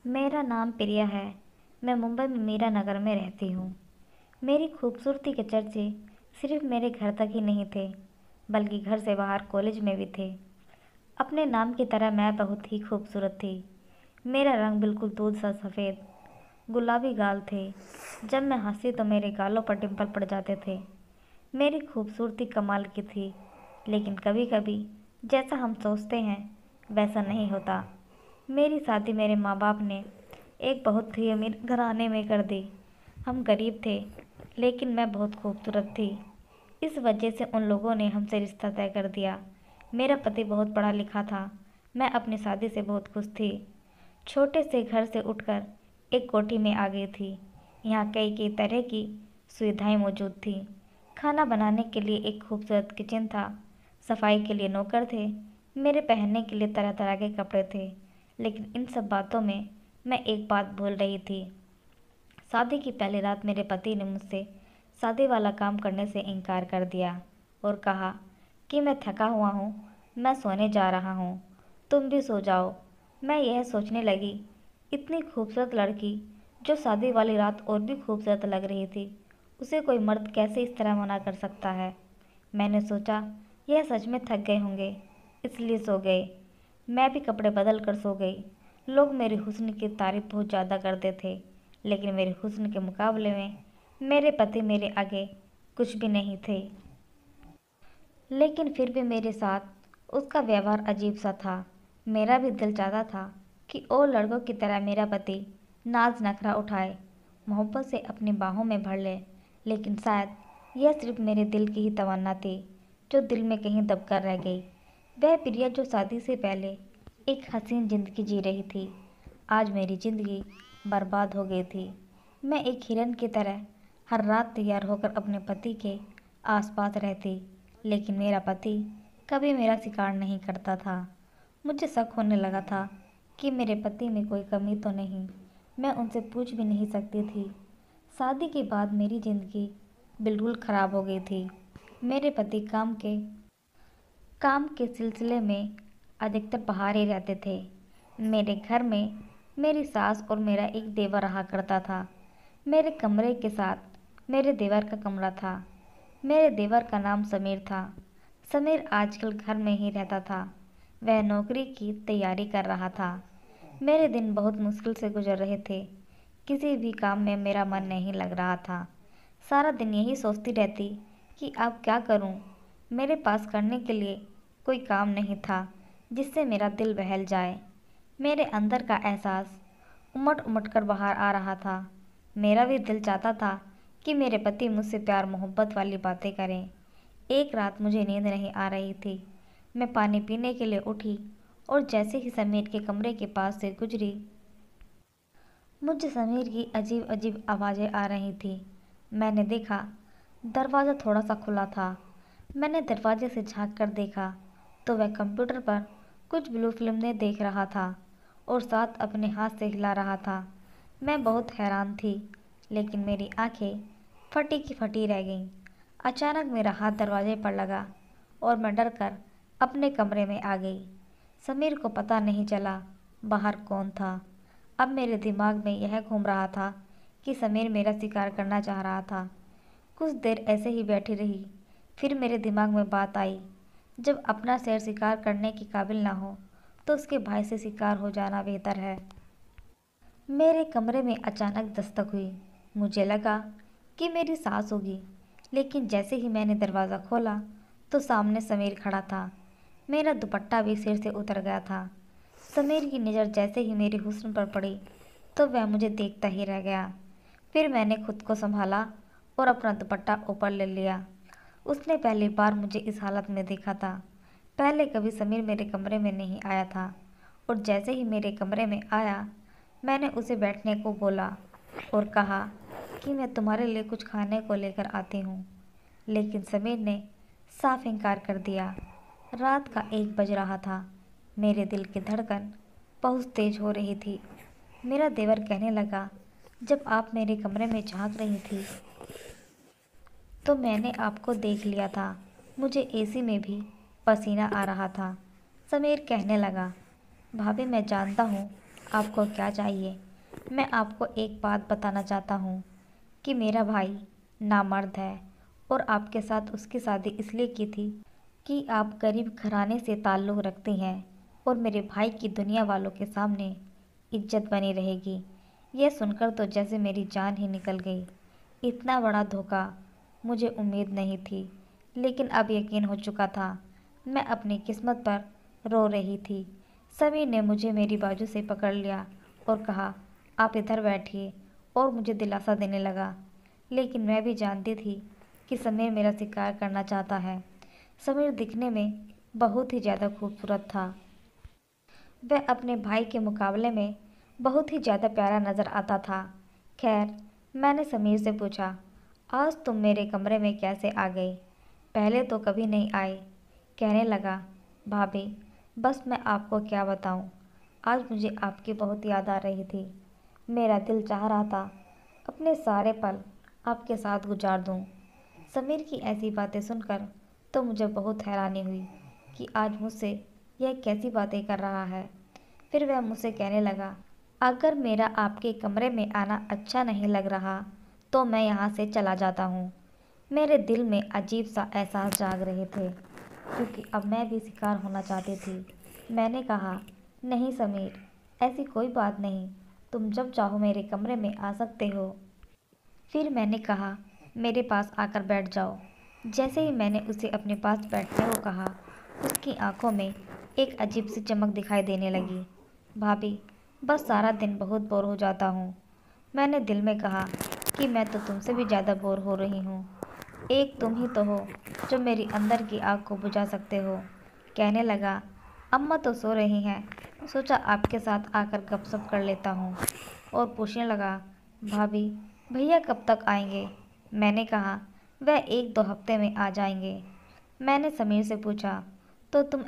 मेरा नाम प्रिया है। मैं मुंबई में मीरा नगर में रहती हूँ। मेरी खूबसूरती के चर्चे सिर्फ मेरे घर तक ही नहीं थे, बल्कि घर से बाहर कॉलेज में भी थे। अपने नाम की तरह मैं बहुत ही खूबसूरत थी। मेरा रंग बिल्कुल दूध सा सफ़ेद गुलाबी गाल थे। जब मैं हंसी तो मेरे गालों पर डिंपल पड़ जाते थे। मेरी खूबसूरती कमाल की थी, लेकिन कभी कभी जैसा हम सोचते हैं वैसा नहीं होता। मेरी शादी मेरे माँ बाप ने एक बहुत ही अमीर घराने में कर दी। हम गरीब थे, लेकिन मैं बहुत खूबसूरत थी। इस वजह से उन लोगों ने हमसे रिश्ता तय कर दिया। मेरा पति बहुत पढ़ा लिखा था। मैं अपनी शादी से बहुत खुश थी। छोटे से घर से उठकर एक कोठी में आ गई थी। यहाँ कई कई तरह की सुविधाएं मौजूद थी। खाना बनाने के लिए एक खूबसूरत किचन था। सफाई के लिए नौकर थे। मेरे पहनने के लिए तरह तरह के कपड़े थे। लेकिन इन सब बातों में मैं एक बात भूल रही थी। शादी की पहली रात मेरे पति ने मुझसे शादी वाला काम करने से इनकार कर दिया और कहा कि मैं थका हुआ हूँ, मैं सोने जा रहा हूँ, तुम भी सो जाओ। मैं यह सोचने लगी, इतनी खूबसूरत लड़की जो शादी वाली रात और भी खूबसूरत लग रही थी, उसे कोई मर्द कैसे इस तरह मना कर सकता है। मैंने सोचा यह सच में थक गए होंगे, इसलिए सो गए। मैं भी कपड़े बदल कर सो गई। लोग मेरे हुस्न की तारीफ बहुत ज़्यादा करते थे, लेकिन मेरे हुस्न के मुकाबले में मेरे पति मेरे आगे कुछ भी नहीं थे। लेकिन फिर भी मेरे साथ उसका व्यवहार अजीब सा था। मेरा भी दिल चाहता था कि और लड़कों की तरह मेरा पति नाज नखरा उठाए, मोहब्बत से अपनी बाहों में भर ले। लेकिन शायद यह सिर्फ मेरे दिल की ही तमन्ना थी, जो दिल में कहीं दबकर रह गई। वह प्रिया जो शादी से पहले एक हसीन जिंदगी जी रही थी, आज मेरी जिंदगी बर्बाद हो गई थी। मैं एक हिरन की तरह हर रात तैयार होकर अपने पति के आसपास रहती, लेकिन मेरा पति कभी मेरा शिकार नहीं करता था। मुझे शक होने लगा था कि मेरे पति में कोई कमी तो नहीं। मैं उनसे पूछ भी नहीं सकती थी। शादी के बाद मेरी ज़िंदगी बिल्कुल ख़राब हो गई थी। मेरे पति काम के सिलसिले में अधिकतर बाहर ही रहते थे। मेरे घर में मेरी सास और मेरा एक देवर रहा करता था। मेरे कमरे के साथ मेरे देवर का कमरा था। मेरे देवर का नाम समीर था। समीर आजकल घर में ही रहता था। वह नौकरी की तैयारी कर रहा था। मेरे दिन बहुत मुश्किल से गुजर रहे थे। किसी भी काम में मेरा मन नहीं लग रहा था। सारा दिन यही सोचती रहती कि अब क्या करूं। मेरे पास करने के लिए कोई काम नहीं था जिससे मेरा दिल बहल जाए। मेरे अंदर का एहसास उमड़ उमड़ कर बाहर आ रहा था। मेरा भी दिल चाहता था कि मेरे पति मुझसे प्यार मोहब्बत वाली बातें करें। एक रात मुझे नींद नहीं आ रही थी। मैं पानी पीने के लिए उठी और जैसे ही समीर के कमरे के पास से गुजरी, मुझे समीर की अजीब अजीब आवाज़ें आ रही थी। मैंने देखा दरवाज़ा थोड़ा सा खुला था। मैंने दरवाजे से झांक कर देखा तो वह कंप्यूटर पर कुछ ब्लू फिल्में देख रहा था और साथ अपने हाथ से हिला रहा था। मैं बहुत हैरान थी, लेकिन मेरी आंखें फटी की फटी रह गईं। अचानक मेरा हाथ दरवाजे पर लगा और मैं डर कर अपने कमरे में आ गई। समीर को पता नहीं चला बाहर कौन था। अब मेरे दिमाग में यह घूम रहा था कि समीर मेरा शिकार करना चाह रहा था। कुछ देर ऐसे ही बैठी रही। फिर मेरे दिमाग में बात आई, जब अपना शेर शिकार करने के काबिल ना हो तो उसके भाई से शिकार हो जाना बेहतर है। मेरे कमरे में अचानक दस्तक हुई। मुझे लगा कि मेरी सास होगी, लेकिन जैसे ही मैंने दरवाज़ा खोला तो सामने समीर खड़ा था। मेरा दुपट्टा भी सिर से उतर गया था। समीर की नज़र जैसे ही मेरे हुस्न पर पड़ी तो वह मुझे देखता ही रह गया। फिर मैंने खुद को संभाला और अपना दुपट्टा ऊपर ले लिया। उसने पहली बार मुझे इस हालत में देखा था। पहले कभी समीर मेरे कमरे में नहीं आया था और जैसे ही मेरे कमरे में आया, मैंने उसे बैठने को बोला और कहा कि मैं तुम्हारे लिए कुछ खाने को लेकर आती हूँ। लेकिन समीर ने साफ इनकार कर दिया। रात का 1 बज रहा था। मेरे दिल की धड़कन बहुत तेज हो रही थी। मेरा देवर कहने लगा, जब आप मेरे कमरे में झांक रही थी तो मैंने आपको देख लिया था। मुझे एसी में भी पसीना आ रहा था। समीर कहने लगा, भाभी मैं जानता हूँ आपको क्या चाहिए? मैं आपको एक बात बताना चाहता हूँ कि मेरा भाई नामर्द है और आपके साथ उसकी शादी इसलिए की थी कि आप गरीब घराने से ताल्लुक़ रखती हैं और मेरे भाई की दुनिया वालों के सामने इज्जत बनी रहेगी। यह सुनकर तो जैसे मेरी जान ही निकल गई। इतना बड़ा धोखा मुझे उम्मीद नहीं थी, लेकिन अब यकीन हो चुका था। मैं अपनी किस्मत पर रो रही थी। समीर ने मुझे मेरी बाजू से पकड़ लिया और कहा, आप इधर बैठिए, और मुझे दिलासा देने लगा। लेकिन मैं भी जानती थी कि समीर मेरा शिकार करना चाहता है। समीर दिखने में बहुत ही ज़्यादा खूबसूरत था। वह अपने भाई के मुकाबले में बहुत ही ज़्यादा प्यारा नज़र आता था। खैर, मैंने समीर से पूछा, आज तुम मेरे कमरे में कैसे आ गई? पहले तो कभी नहीं आई। कहने लगा, भाभी, बस मैं आपको क्या बताऊं, आज मुझे आपकी बहुत याद आ रही थी। मेरा दिल चाह रहा था अपने सारे पल आपके साथ गुजार दूं। समीर की ऐसी बातें सुनकर तो मुझे बहुत हैरानी हुई कि आज मुझसे यह कैसी बातें कर रहा है। फिर वह मुझसे कहने लगा, अगर मेरा आपके कमरे में आना अच्छा नहीं लग रहा तो मैं यहाँ से चला जाता हूँ। मेरे दिल में अजीब सा एहसास जाग रहे थे, क्योंकि अब मैं भी शिकार होना चाहती थी। मैंने कहा, नहीं समीर, ऐसी कोई बात नहीं, तुम जब चाहो मेरे कमरे में आ सकते हो। फिर मैंने कहा, मेरे पास आकर बैठ जाओ। जैसे ही मैंने उसे अपने पास बैठने को कहा, उसकी आंखों में एक अजीब सी चमक दिखाई देने लगी। भाभी, बस सारा दिन बहुत बोर हो जाता हूँ। मैंने दिल में कहा कि मैं तो तुमसे भी ज़्यादा बोर हो रही हूँ। एक तुम ही तो हो जो मेरी अंदर की आग को बुझा सकते हो। कहने लगा, अम्मा तो सो रही हैं, सोचा आपके साथ आकर गपशप कर लेता हूँ। और पूछने लगा, भाभी, भैया कब तक आएंगे? मैंने कहा, वह 1-2 हफ्ते में आ जाएंगे। मैंने समीर से पूछा, तो तुम